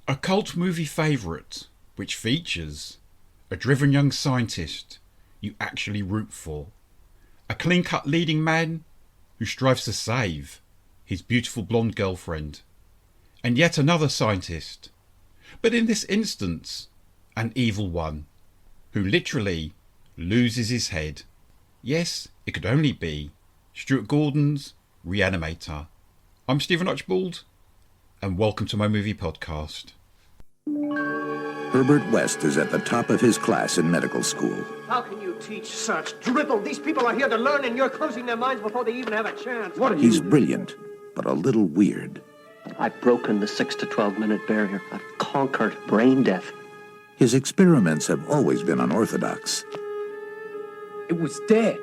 A cult movie favourite which features a driven young scientist you actually root for, a clean-cut leading man who strives to save his beautiful blonde girlfriend, and yet another scientist, but in this instance an evil one, who literally loses his head. Yes, it could only be Stuart Gordon's Re-Animator. I'm Stephen Archibald, and welcome to my movie podcast. Herbert West is at the top of his class in medical school. How can you teach such drivel? These people are here to learn, and you're closing their minds before they even have a chance. What are He's brilliant, but a little weird. I've broken the 6 to 12 minute barrier. I've conquered brain death. His experiments have always been unorthodox. It was dead.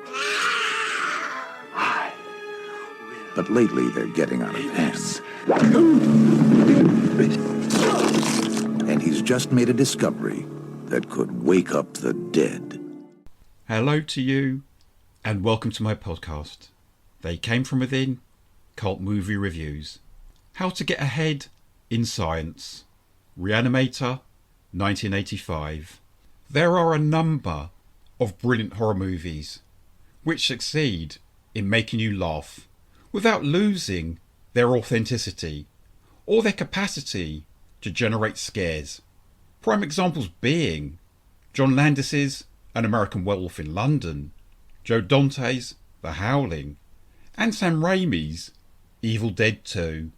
But lately they're getting out of hand. And he's just made a discovery that could wake up the dead. Hello to you, and welcome to my podcast. They Came From Within, Cult Movie Reviews. How to Get Ahead in Science. Re-Animator, 1985. There are a number of brilliant horror movies which succeed in making you laugh without losing their authenticity or their capacity to generate scares. Prime examples being John Landis's An American Werewolf in London, Joe Dante's The Howling, and Sam Raimi's Evil Dead 2.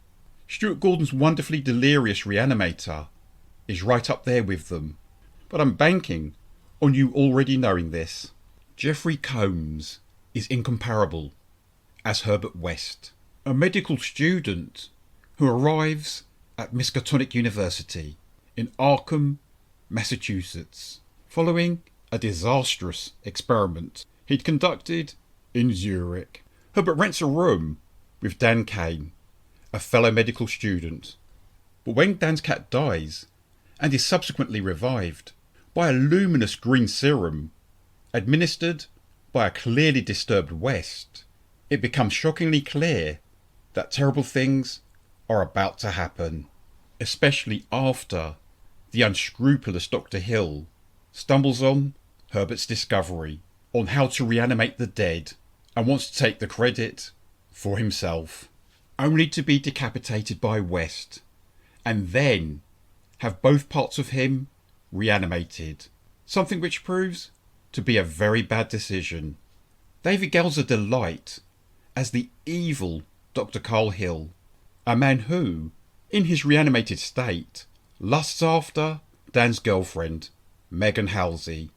Stuart Gordon's wonderfully delirious Re-Animator is right up there with them, but I'm banking on you already knowing this. Jeffrey Combs is incomparable as Herbert West, a medical student who arrives at Miskatonic University in Arkham, Massachusetts, following a disastrous experiment he'd conducted in Zurich. Herbert rents a room with Dan Kane, a fellow medical student, but when Dan's cat dies and is subsequently revived by a luminous green serum administered by a clearly disturbed West, it becomes shockingly clear that terrible things are about to happen, especially after the unscrupulous Dr. Hill stumbles on Herbert's discovery on how to reanimate the dead and wants to take the credit for himself, only to be decapitated by West and then have both parts of him reanimated, something which proves to be a very bad decision. David Gale's a delight as the evil Dr. Carl Hill, a man who, in his reanimated state, lusts after Dan's girlfriend, Megan Halsey,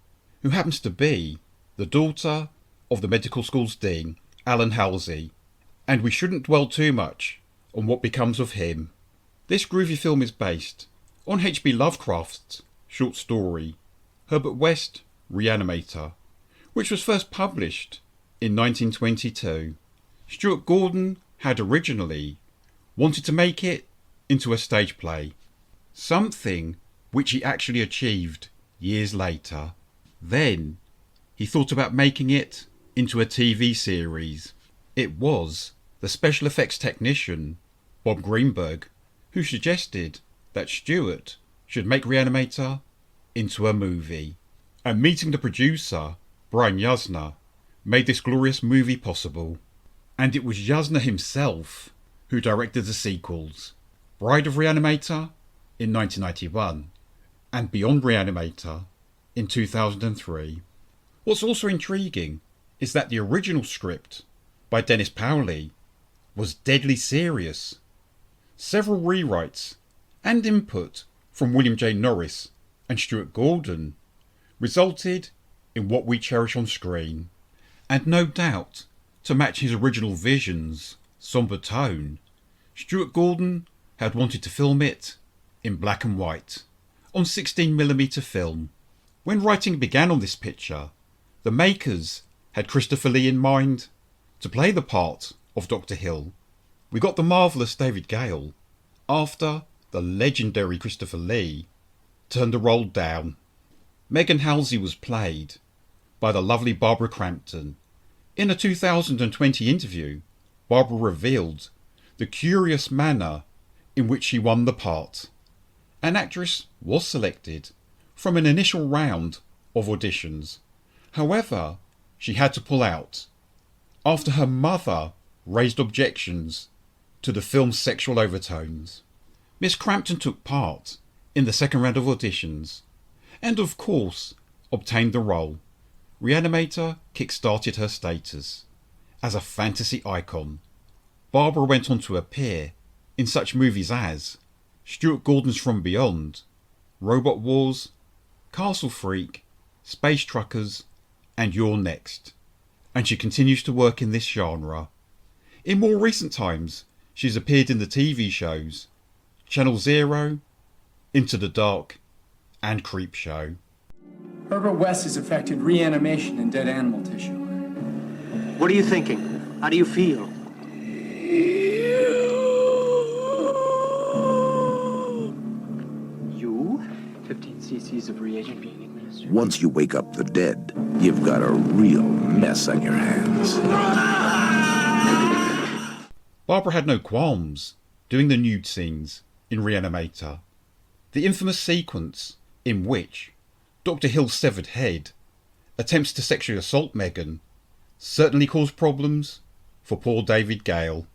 who happens to be the daughter of the medical school's dean, Alan Halsey, and we shouldn't dwell too much on what becomes of him. This groovy film is based on H.P. Lovecraft's short story, Herbert West, Re-Animator, which was first published in 1922. Stuart Gordon had originally wanted to make it into a stage play, something which he actually achieved years later. Then he thought about making it into a TV series. It was the special effects technician, Bob Greenberg, who suggested that Stuart should make Re-Animator into a movie. And meeting the producer, Brian Yuzna, made this glorious movie possible. And it was Yuzna himself who directed the sequels, Bride of Re-Animator in 1991 and Beyond Re-Animator in 2003. What's also intriguing is that the original script by Dennis Powley was deadly serious. Several rewrites and input from William J. Norris and Stuart Gordon resulted in what we cherish on screen. And no doubt, to match his original vision's sombre tone, Stuart Gordon had wanted to film it in black and white, on 16mm film. When writing began on this picture, the makers had Christopher Lee in mind to play the part of Dr. Hill. We got the marvellous David Gale after the legendary Christopher Lee turned the role down. Megan Halsey was played by the lovely Barbara Crampton. In a 2020 interview, Barbara revealed the curious manner in which she won the part. An actress was selected from an initial round of auditions. However, she had to pull out after her mother raised objections to the film's sexual overtones. Miss Crampton took part in the second round of auditions and of course obtained the role. Re-Animator kick-started her status as a fantasy icon. Barbara went on to appear in such movies as Stuart Gordon's From Beyond, Robot Wars, Castle Freak, Space Truckers, and You're Next. And she continues to work in this genre. In more recent times, she's appeared in the TV shows Channel Zero, Into the Dark, and Creepshow. Herbert West has affected reanimation in dead animal tissue. What are you thinking? How do you feel? You? 15 cc's of reagent being administered. Once you wake up the dead, you've got a real mess on your hands. Barbara had no qualms doing the nude scenes in Re-Animator. The infamous sequence in which Dr. Hill's severed head attempts to sexually assault Megan certainly caused problems for poor David Gale.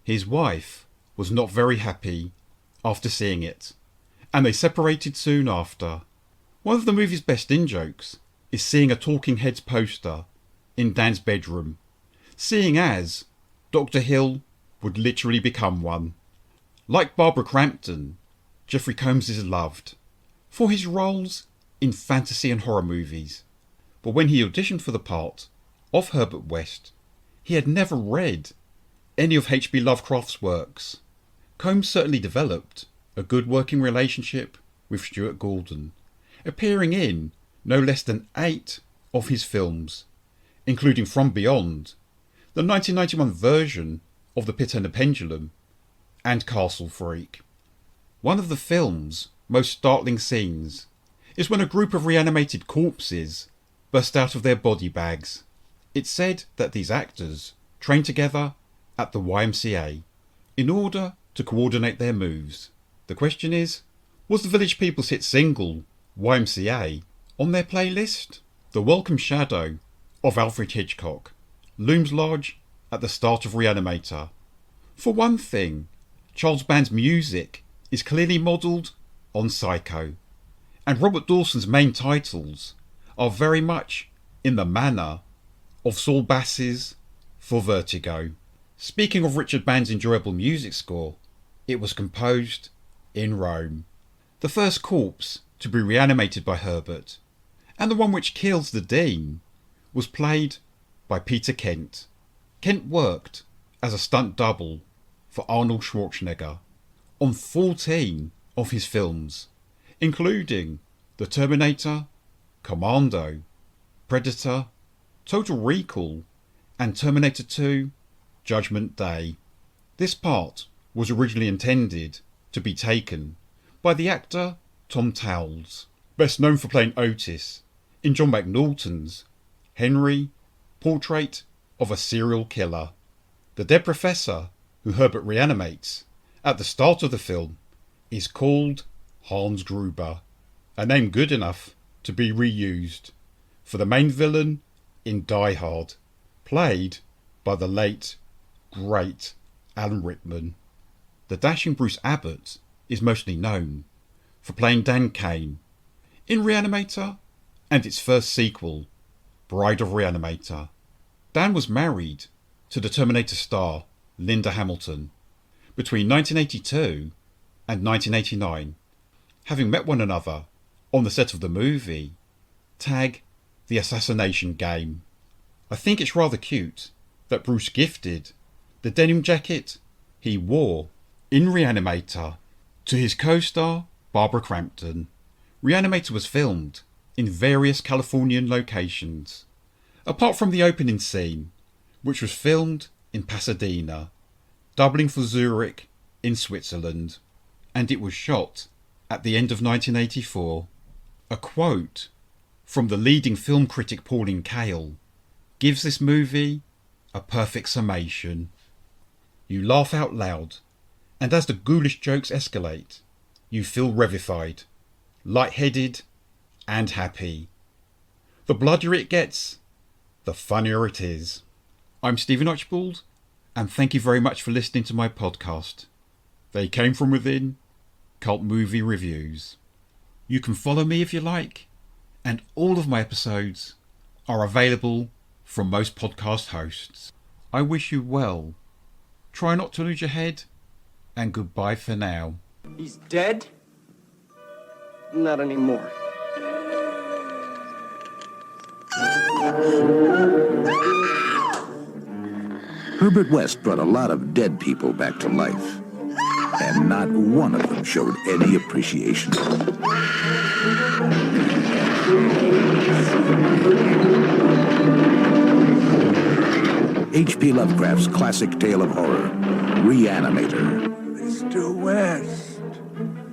His wife was not very happy after seeing it, and they separated soon after. One of the movie's best in-jokes is seeing a Talking Heads poster in Dan's bedroom, seeing as Dr. Hill would literally become one. Like Barbara Crampton, Jeffrey Combs is loved for his roles in fantasy and horror movies, but when he auditioned for the part of Herbert West, he had never read any of H.P. Lovecraft's works. Combs certainly developed a good working relationship with Stuart Gordon, appearing in no less than 8 of his films, including From Beyond, the 1991 version of The Pit and the Pendulum, and Castle Freak. One of the film's most startling scenes is when a group of reanimated corpses burst out of their body bags. It's said that these actors trained together at the YMCA in order to coordinate their moves. The question is, was the Village People's hit single, YMCA, on their playlist? The welcome shadow of Alfred Hitchcock looms large at the start of Re-Animator. For one thing, Charles Band's music is clearly modelled on Psycho, and Robert Dawson's main titles are very much in the manner of Saul Bass's For Vertigo. Speaking of Richard Band's enjoyable music score, it was composed in Rome. The first corpse to be reanimated by Herbert, and the one which kills the Dean, was played by Peter Kent. Kent worked as a stunt double for Arnold Schwarzenegger on 14 of his films, including The Terminator, Commando, Predator, Total Recall, and Terminator 2, Judgment Day. This part was originally intended to be taken by the actor Tom Towles, best known for playing Otis in John McNaughton's Henry, Portrait of a Serial Killer. The dead professor who Herbert reanimates at the start of the film is called Hans Gruber, a name good enough to be reused for the main villain in Die Hard, played by the late, great Alan Rickman. The dashing Bruce Abbott is mostly known for playing Dan Kane in Re-Animator and its first sequel, Bride of Re-Animator. Dan was married to the Terminator star Linda Hamilton between 1982 and 1989, having met one another on the set of the movie Tag the Assassination Game. I think it's rather cute that Bruce gifted the denim jacket he wore in Re-Animator to his co-star Barbara Crampton. Re-Animator was filmed in various Californian locations, apart from the opening scene, which was filmed in Pasadena, doubling for Zurich in Switzerland, and it was shot at the end of 1984. A quote from the leading film critic Pauline Kael gives this movie a perfect summation. You laugh out loud, and as the ghoulish jokes escalate, you feel revivified, lightheaded and happy. The bloodier it gets, the funnier it is. I'm Stephen Archibald, and thank you very much for listening to my podcast. They Came From Within, Cult Movie Reviews. You can follow me if you like, and all of my episodes are available from most podcast hosts. I wish you well. Try not to lose your head, and goodbye for now. He's dead? Not anymore. Herbert West brought a lot of dead people back to life, and not one of them showed any appreciation. H.P. Lovecraft's classic tale of horror, Re-Animator. Mr. West.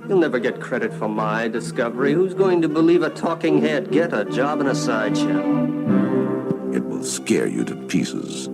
You'll never get credit for my discovery. Who's going to believe a talking head get a job in a sideshow? It will scare you to pieces.